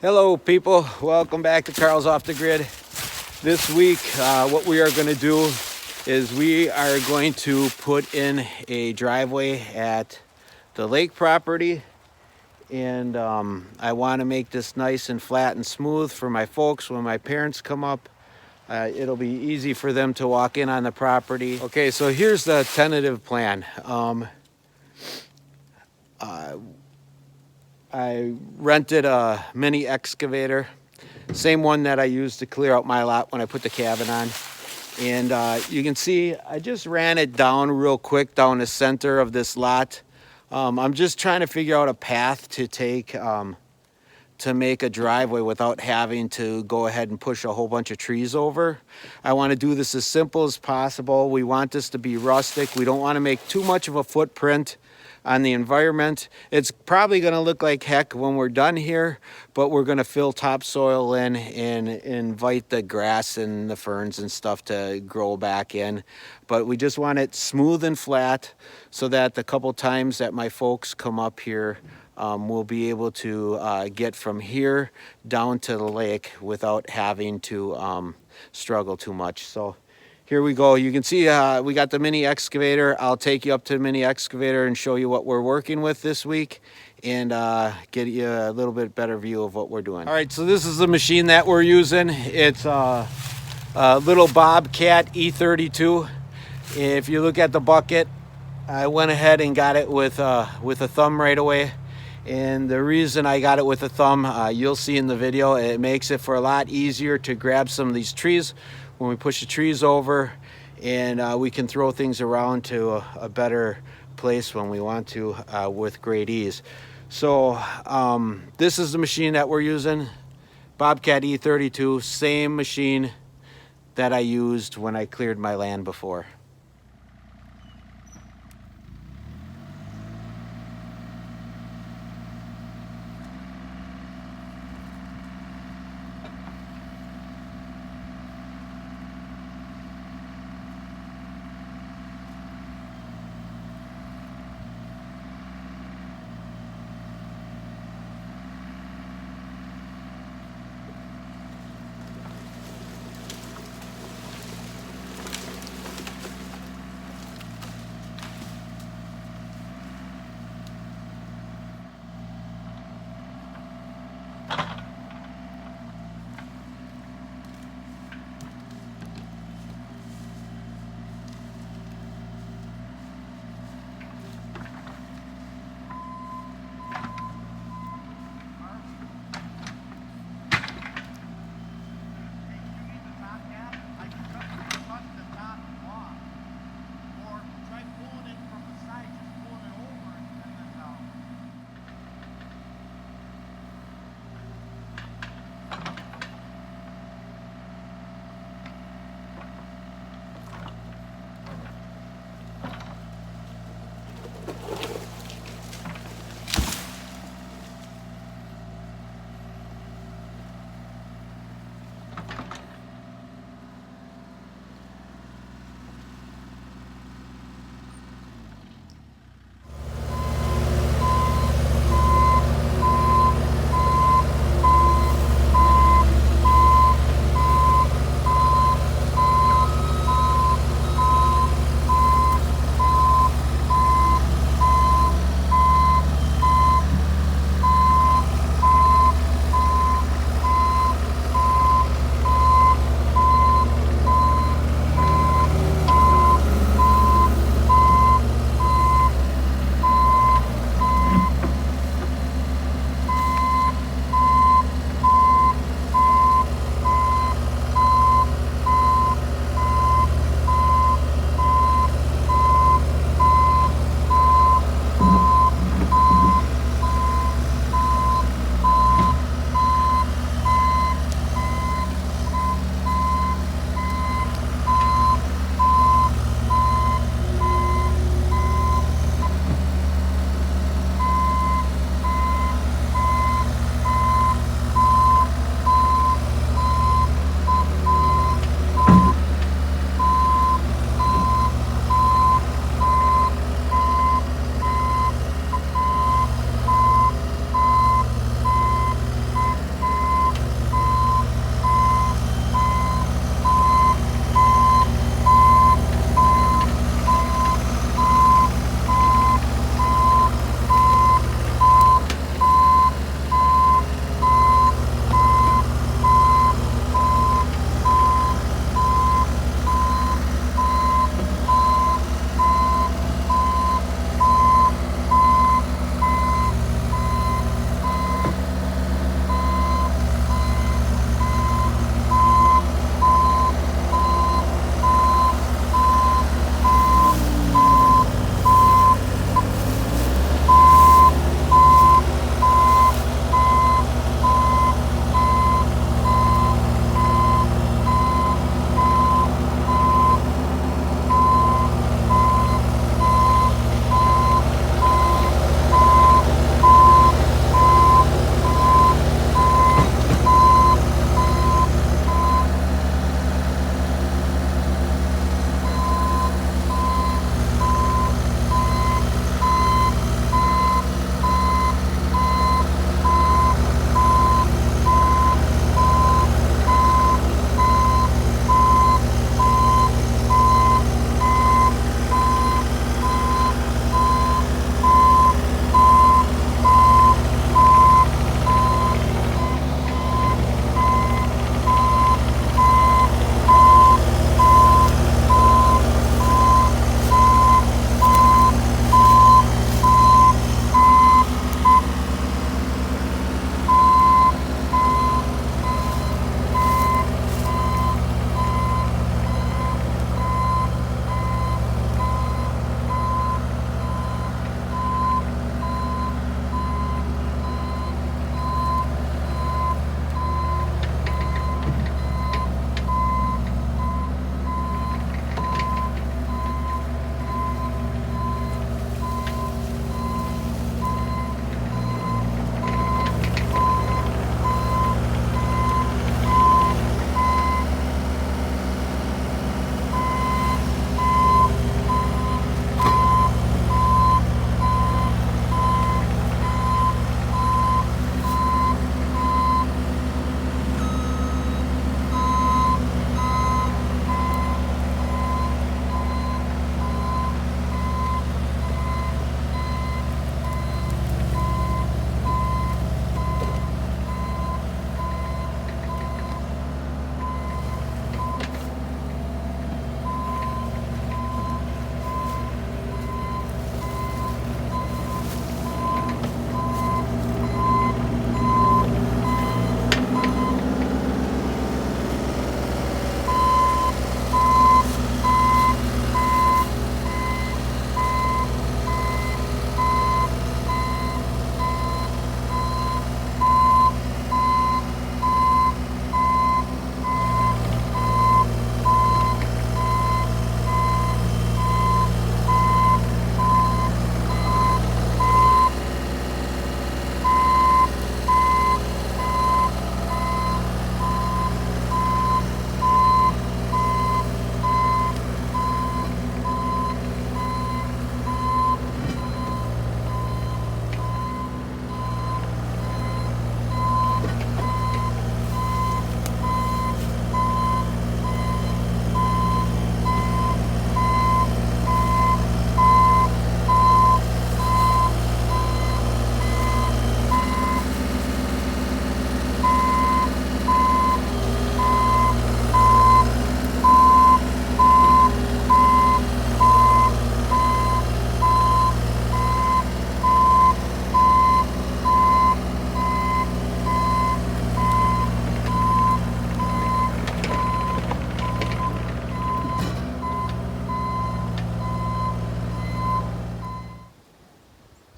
Hello people, welcome back to Carl's Off the Grid. This week what we are going to do is we are going to put in a driveway at the lake property, and I want to make this nice and flat and smooth for my folks. When my parents come up, it'll be easy for them to walk in on the property. Okay, so here's the tentative plan. I rented a mini excavator, same one that I used to clear out my lot when I put the cabin on. And you can see I just ran it down real quick down the center of this lot. I'm just trying to figure out a path to take to make a driveway without having to go ahead and push a whole bunch of trees over. I want to do this as simple as possible. We want this to be rustic. We don't want to make too much of a footprint on the environment. It's probably going to look like heck when we're done here, but we're going to fill topsoil in and invite the grass and the ferns and stuff to grow back in. But we just want it smooth and flat so that the couple times that my folks come up here, we'll be able to get from here down to the lake without having to struggle too much. So here we go. You can see we got the mini excavator. I'll take you up to the mini excavator and show you what we're working with this week, and get you a little bit better view of what we're doing. All right, so this is the machine that we're using. It's a little bobcat E32. If you look at the bucket, I went ahead and got it with a thumb right away. And the reason I got it with a thumb, you'll see in the video, it makes it for a lot easier to grab some of these trees when we push the trees over, and we can throw things around to a better place when we want to with great ease. So this is the machine that we're using, Bobcat E32, same machine that I used when I cleared my land before.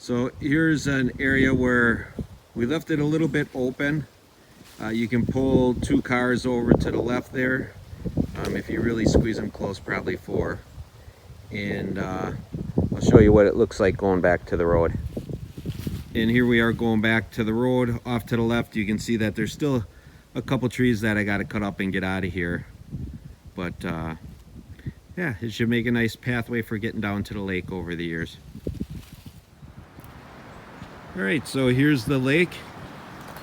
So here's an area where we left it a little bit open. You can pull 2 cars over to the left there. If you really squeeze them close, probably 4. And I'll show you what it looks like going back to the road. And here we are going back to the road. Off to the left, you can see that there's still a couple trees that I got to cut up and get out of here. But yeah, it should make a nice pathway for getting down to the lake over the years. All right, so here's the lake,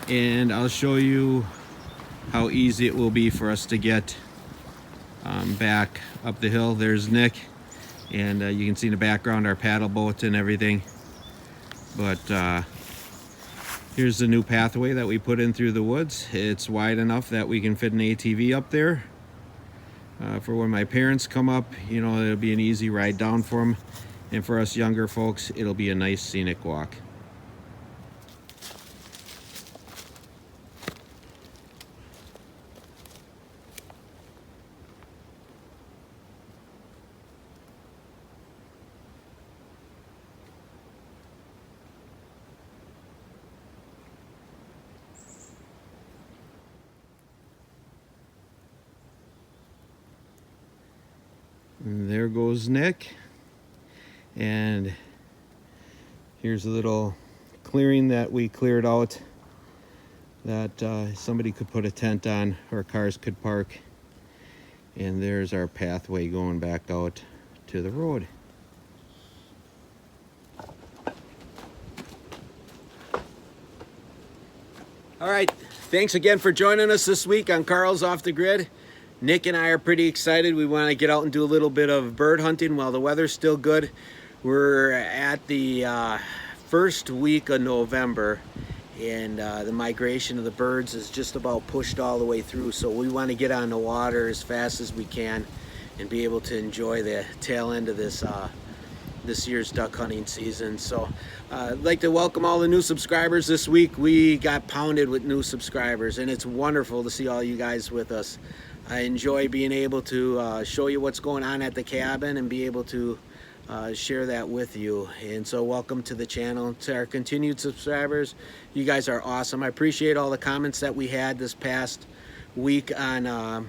and I'll show you how easy it will be for us to get back up the hill. There's Nick, and you can see in the background our paddle boat and everything. But here's the new pathway that we put in through the woods. It's wide enough that we can fit an ATV up there. For when my parents come up, you know, it'll be an easy ride down for them. And for us younger folks, it'll be a nice scenic walk. And there goes Nick, and here's a little clearing that we cleared out that somebody could put a tent on or cars could park. And there's our pathway going back out to the road. All right, thanks again for joining us this week on Carl's Off the Grid. Nick and I are pretty excited. We want to get out and do a little bit of bird hunting while the weather's still good. We're at the first week of November, and the migration of the birds is just about pushed all the way through. So we want to get on the water as fast as we can and be able to enjoy the tail end of this year's duck hunting season. So I'd like to welcome all the new subscribers this week. We got pounded with new subscribers, and it's wonderful to see all you guys with us. I enjoy being able to show you what's going on at the cabin and be able to share that with you. And so welcome to the channel. To our continued subscribers, you guys are awesome. I appreciate all the comments that we had this past week on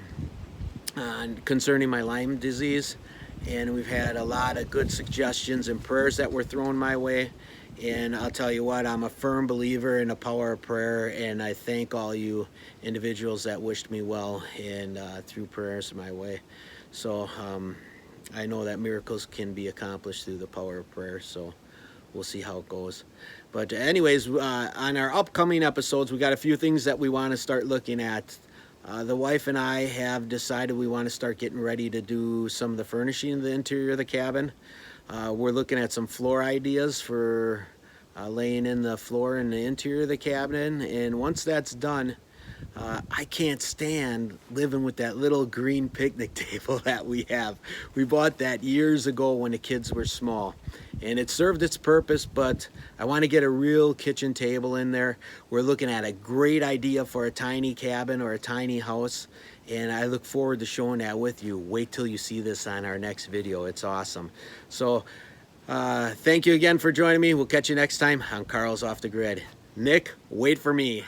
concerning my Lyme disease, and we've had a lot of good suggestions and prayers that were thrown my way. And I'll tell you what, I'm a firm believer in the power of prayer, and I thank all you individuals that wished me well and threw prayers my way. So I know that miracles can be accomplished through the power of prayer, so we'll see how it goes. But anyways, on our upcoming episodes, we got a few things that we want to start looking at. The wife and I have decided we want to start getting ready to do some of the furnishing of the interior of the cabin. We're looking at some floor ideas for laying in the floor in the interior of the cabin, and once that's done, I can't stand living with that little green picnic table that we have. We bought that years ago when the kids were small, and it served its purpose, but I want to get a real kitchen table in there. We're looking at a great idea for a tiny cabin or a tiny house, and I look forward to showing that with you. Wait till you see this on our next video. It's awesome. So thank you again for joining me. We'll catch you next time on Carl's Off the Grid. Nick, wait for me.